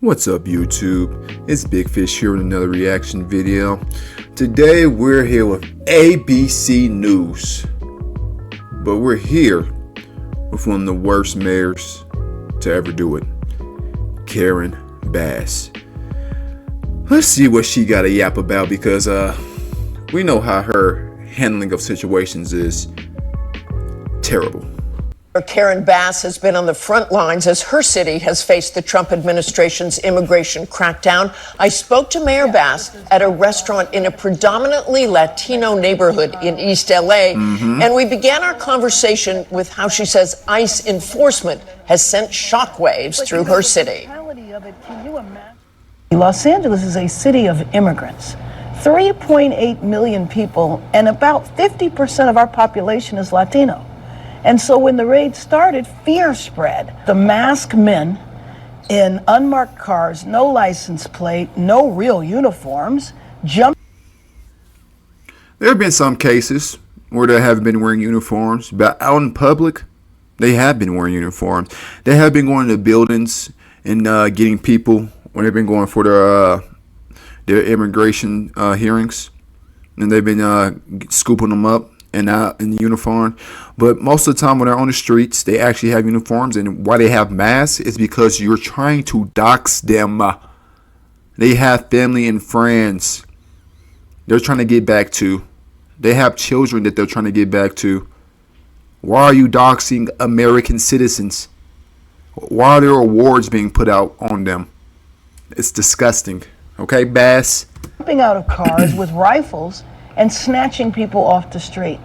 What's up, YouTube? It's Big Fish here with another reaction video. Today we're here with ABC News, but we're here with one of the worst mayors to ever do it, Karen Bass. Let's see what she got to yap about, because we know how her handling of situations is terrible. Karen Bass has been on the front lines as her city has faced the Trump administration's immigration crackdown. I spoke to Mayor Bass at a restaurant in a predominantly Latino neighborhood in East LA, and we began our conversation with how she says ICE enforcement has sent shockwaves through her city. Los Angeles is a city of immigrants. 3.8 million people, and about 50% of our population is Latino. And so when the raid started, fear spread. The masked men in unmarked cars, no license plate, no real uniforms, jumped. There have been some cases where they haven't been wearing uniforms, but out in public, they have been wearing uniforms. They have been going to buildings and getting people when they've been going for their immigration hearings, and they've been scooping them up and out in uniform. But most of the time when they're on the streets, they actually have uniforms, and why they have masks is because you're trying to dox them. They have family and friends they're trying to get back to. They have children that they're trying to get back to. Why are you doxing American citizens? Why are there awards being put out on them? It's disgusting. Okay, Bass? Jumping out of cars with rifles and snatching people off the street,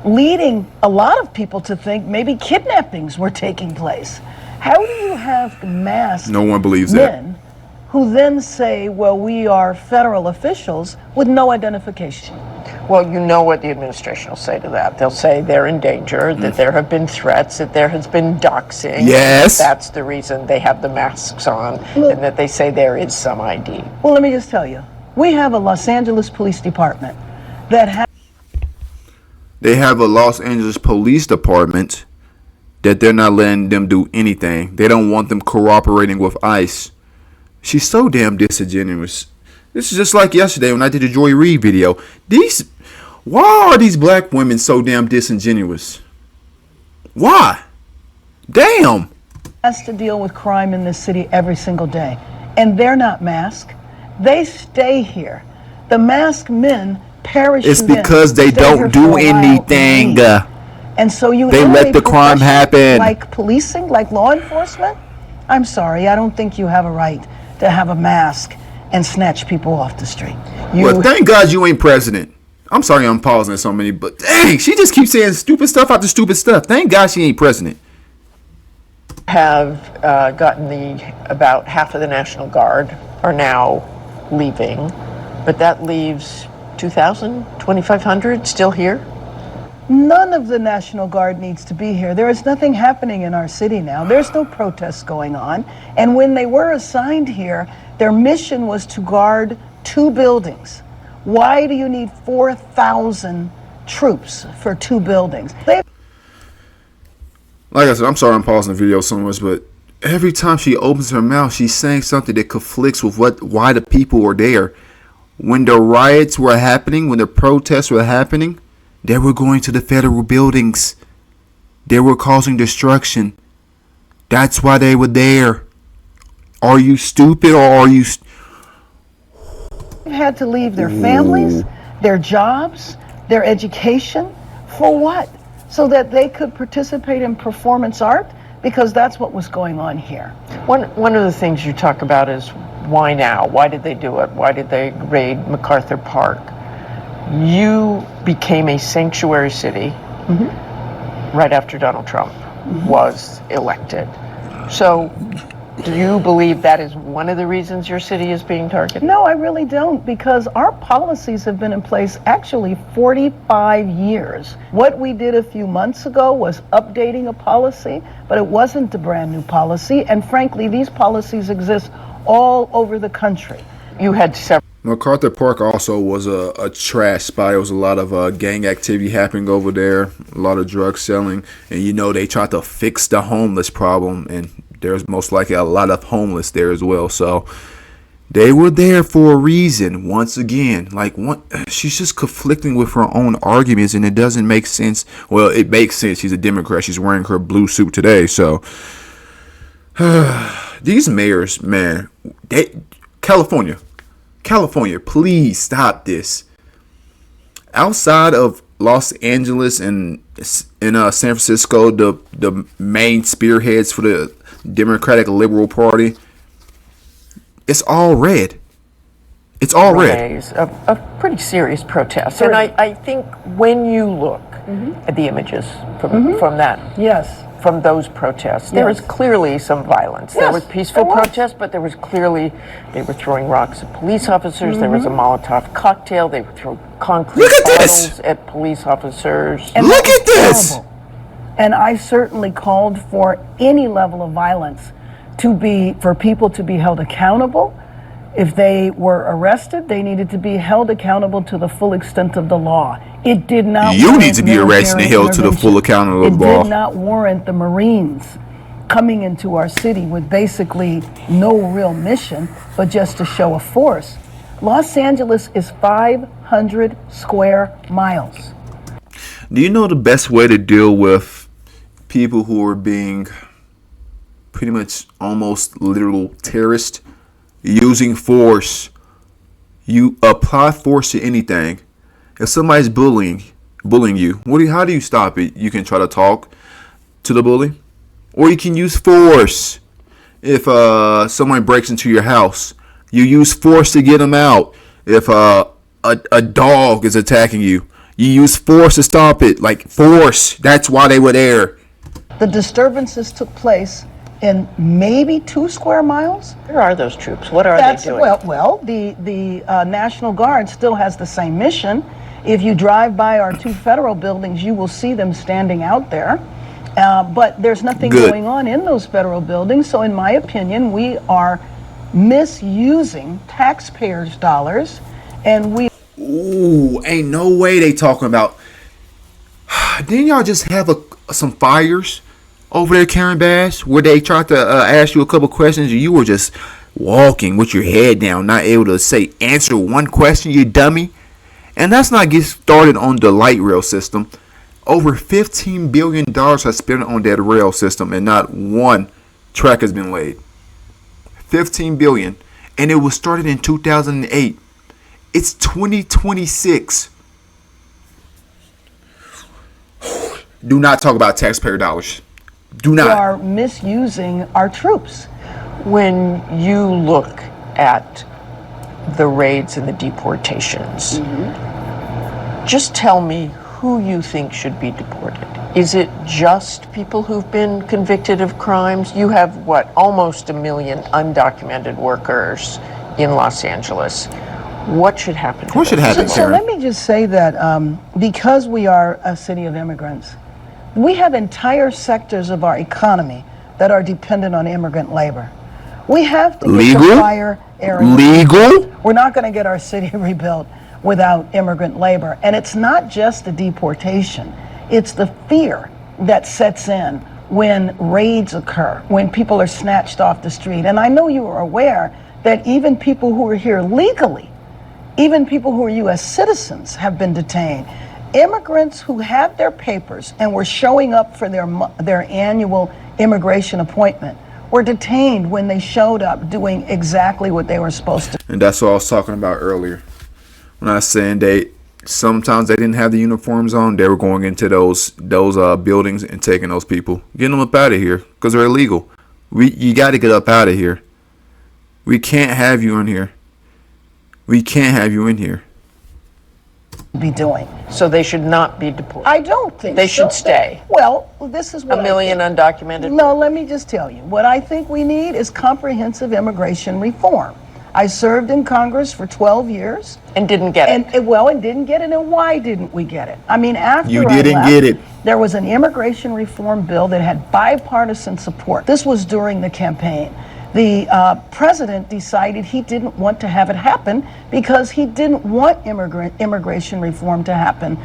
leading a lot of people to think maybe kidnappings were taking place. How do you have masked No one believes men who then say, well, we are federal officials with no identification? Well, you know what the administration will say to that. They'll say they're in danger, that there have been threats, that there has been doxing. Yes. That's the reason they have the masks on, and that they say there is some ID. Well, let me just tell you, we have a Los Angeles Police Department that They have a Los Angeles Police Department that they're not letting them do anything. They don't want them cooperating with ICE. She's so damn disingenuous. This is just like yesterday when I did the Joy Reid video. Why are these black women so damn disingenuous? Why? Damn. has to deal with crime in this city every single day, and they're not masked. They stay here. The masked men perish. It's because they don't do anything. And so they let the crime happen. Like policing, like law enforcement? I'm sorry, I don't think you have a right to have a mask and snatch people off the street. Well, thank God you ain't president. I'm sorry I'm pausing so many, but dang, she just keeps saying stupid stuff after stupid stuff. Thank God she ain't president. Have gotten about half of the National Guard are now leaving, but that leaves 2,000, 2,500 still here? None of the National Guard needs to be here. There is nothing happening in our city now. There's no protests going on. And when they were assigned here, their mission was to guard 2 buildings. Why do you need 4,000 troops for 2 buildings? Like I said, I'm sorry I'm pausing the video so much, but every time she opens her mouth, she's saying something that conflicts with why the people were there. When the riots were happening, when the protests were happening, they were going to the federal buildings. They were causing destruction. That's why they were there. Are you stupid, or are you... had to leave their families, their jobs, their education. For what? So that they could participate in performance art? Because that's what was going on here. One of the things you talk about is why now? Why did they do it? Why did they raid MacArthur Park? You became a sanctuary city right after Donald Trump was elected. So do you believe that is one of the reasons your city is being targeted? No, I really don't, because our policies have been in place actually 45 years. What we did a few months ago was updating a policy, but it wasn't a brand new policy. And frankly, these policies exist all over the country. You had several. MacArthur Park also was a trash spot. There was a lot of gang activity happening over there, a lot of drug selling, and you know they tried to fix the homeless problem, and there's most likely a lot of homeless there as well. So they were there for a reason. Once again, she's just conflicting with her own arguments, and it doesn't make sense. Well, it makes sense. She's a Democrat. She's wearing her blue suit today. So these mayors, man, California, please stop this. Outside of Los Angeles and in San Francisco, the main spearheads for the Democratic Liberal Party, it's all red. It's all red. A pretty serious protest. And I think when you look at the images from that, Yes. from those protests, there was clearly some violence. There was peaceful protests, but there was clearly, they were throwing rocks at police officers. There was a Molotov cocktail. They would throw concrete bottles at police officers. And Look at this! terrible. And I certainly called for any level of violence for people to be held accountable. If they were arrested, they needed to be held accountable to the full extent of the law. It did not. You need to be arrested and held to the full account of the law. It did not warrant the Marines coming into our city with basically no real mission, but just to show a force. Los Angeles is 500 square miles. Do you know the best way to deal with people who are being pretty much almost literal terrorists? Using force. You apply force to anything. If somebody's bullying you, how do you stop it? You can try to talk to the bully, or you can use force. If someone breaks into your house, you use force to get them out. If a dog is attacking you, you use force to stop it. Like force. That's why they were there. The disturbances took place in maybe 2 square miles. Where are those troops? What are they doing? Well, the National Guard still has the same mission. If you drive by our 2 federal buildings, you will see them standing out there. But there's nothing going on in those federal buildings. So in my opinion, we are misusing taxpayers' dollars, and we... Ooh, ain't no way they talking about... Didn't y'all just have some fires over there, Karen Bass, where they tried to ask you a couple questions and you were just walking with your head down, not able to answer one question, you dummy? And let's not get started on the light rail system. Over $15 billion has spent on that rail system, and not one track has been laid. $15 billion, and it was started in 2008. It's 2026. Do not talk about taxpayer dollars. Do not. We are misusing our troops. When you look at the raids and the deportations, just tell me who you think should be deported. Is it just people who've been convicted of crimes? You have, almost 1 million undocumented workers in Los Angeles. What should happen to What should happen, So Karen? let me just say that because we are a city of immigrants, we have entire sectors of our economy that are dependent on immigrant labor. We have to get the fire area. Legal? We're not going to get our city rebuilt without immigrant labor. And it's not just the deportation. It's the fear that sets in when raids occur, when people are snatched off the street. And I know you are aware that even people who are here legally, even people who are U.S. citizens have been detained. Immigrants who have their papers and were showing up for their annual immigration appointment were detained when they showed up doing exactly what they were supposed to. And that's what I was talking about earlier. When I was saying sometimes they didn't have the uniforms on, they were going into those buildings and taking those people, getting them up out of here because they're illegal. You got to get up out of here. We can't have you in here. We can't have you in here. Be doing. So they should not be deported. I don't think they should stay. Well, this is what 1 million undocumented. No, let me just tell you. What I think we need is comprehensive immigration reform. I served in Congress for 12 years. And didn't get it. And didn't get it. And why didn't we get it? I mean, after you I didn't left, get it. There was an immigration reform bill that had bipartisan support. This was during the campaign. The president decided he didn't want to have it happen because he didn't want immigration reform to happen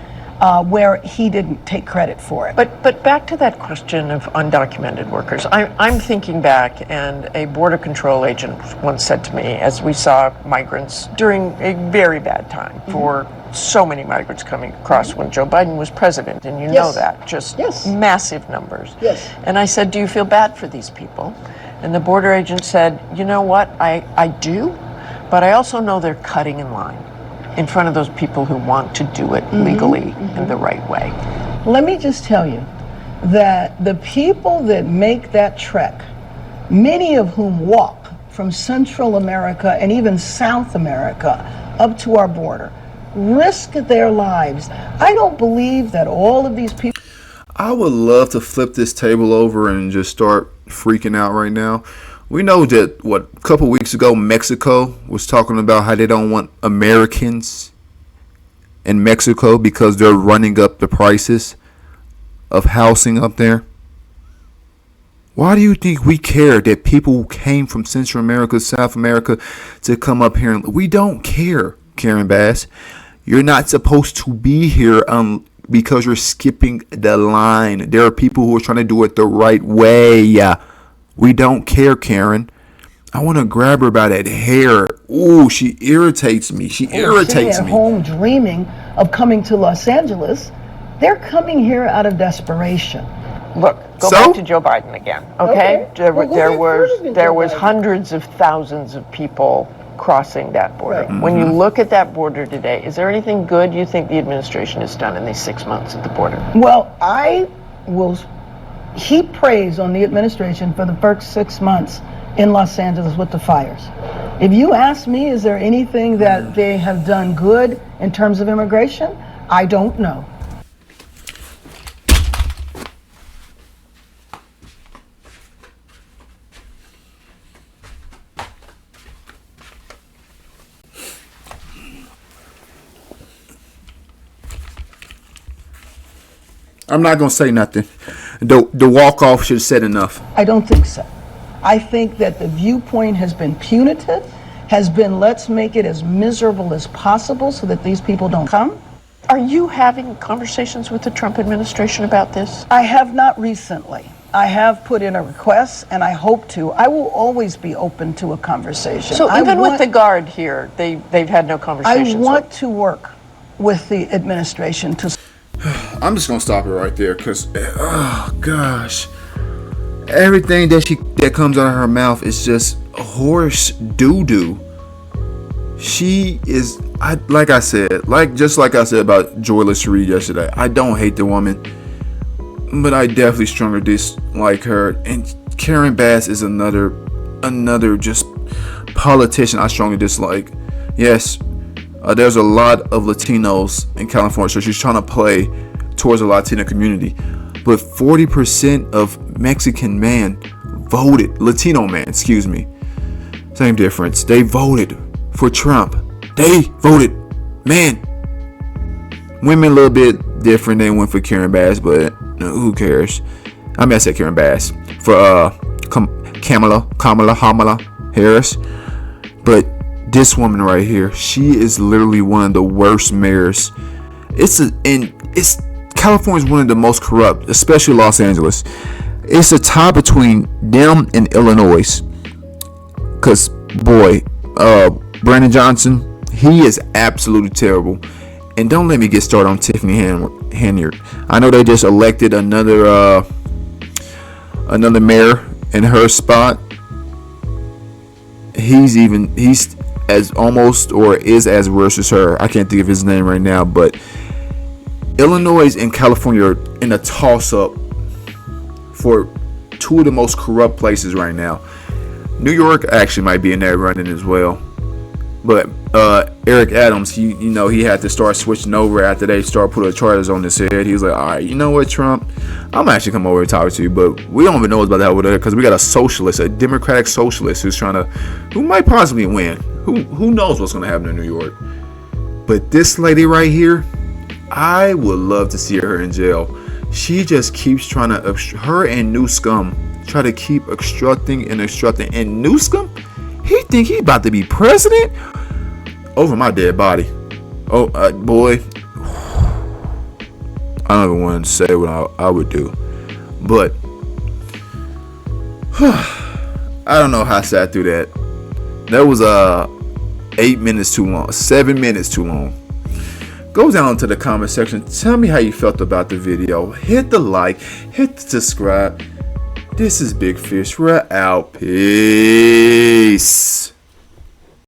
where he didn't take credit for it. But back to that question of undocumented workers. I'm thinking back, and a border control agent once said to me, as we saw migrants during a very bad time for so many migrants coming across when Joe Biden was president, and you know that, just massive numbers. Yes. And I said, do you feel bad for these people? And the border agent said, you know what, I do, but I also know they're cutting in line in front of those people who want to do it legally in the right way. Let me just tell you that the people that make that trek, many of whom walk from Central America and even South America up to our border, risk their lives. I don't believe that all of these people... I would love to flip this table over and just start freaking out right now. We know that, a couple weeks ago, Mexico was talking about how they don't want Americans in Mexico because they're running up the prices of housing up there. Why do you think we care that people came from Central America, South America to come up here? We don't care, Karen Bass. You're not supposed to be here because you're skipping the line. There are people who are trying to do it the right way. We don't care, Karen. I want to grab her by that hair. Ooh, she irritates me. She irritates Sitting me. at home dreaming of coming to Los Angeles. They're coming here out of desperation. Look, go back to Joe Biden again, okay? There was hundreds of thousands of people crossing that border. Right. When you look at that border today, is there anything good you think the administration has done in these 6 months at the border? Well, I will heap praise on the administration for the first 6 months in Los Angeles with the fires. If you ask me, is there anything that they have done good in terms of immigration? I don't know. I'm not going to say nothing. The walk-off should have said enough. I don't think so. I think that the viewpoint has been punitive, has been let's make it as miserable as possible so that these people don't come. Are you having conversations with the Trump administration about this? I have not recently. I have put in a request, and I hope to. I will always be open to a conversation. So even with the Guard here, they've had no conversations? I want to work with the administration to... I'm just gonna stop it right there because, oh gosh, everything that comes out of her mouth is just horse doo-doo. She is, like I said about Joyless Reed yesterday. I don't hate the woman, but I definitely strongly dislike her. And Karen Bass is another just politician I strongly dislike. Yes. There's a lot of Latinos in California, so she's trying to play towards the Latino community. But 40% of Mexican men voted, Latino men, excuse me. Same difference. They voted for Trump. They voted, man. Women a little bit different. They went for Karen Bass, but who cares? I said Karen Bass. For Kamala Harris. But this woman right here, she is literally one of the worst mayors. California is one of the most corrupt, especially Los Angeles. It's a tie between them and Illinois. Cause boy, Brandon Johnson, he is absolutely terrible. And don't let me get started on Tiffany Henyard. I know they just elected another mayor in her spot. He's as almost or is as worse as her. I can't think of his name right now, but Illinois and California are in a toss-up for two of the most corrupt places right now. New York actually might be in that running as well. But Eric Adams, he had to start switching over after they start putting charges on his head. He was like, all right, you know what, Trump? I'm actually come over and talk to you, but we don't even know about that over there because we got a socialist, a democratic socialist who might possibly win. Who knows what's going to happen in New York? But this lady right here, I would love to see her in jail. She just keeps trying to, her and Newscum try to keep obstructing. And Newscum, he think he about to be president over my dead body. Oh, boy. I don't even want to say what I would do, but I don't know how I sat through that. That was 8 minutes too long, 7 minutes too long. Go down to the comment section. Tell me how you felt about the video. Hit the like, hit the subscribe. This is Big Fish. We're out. Peace.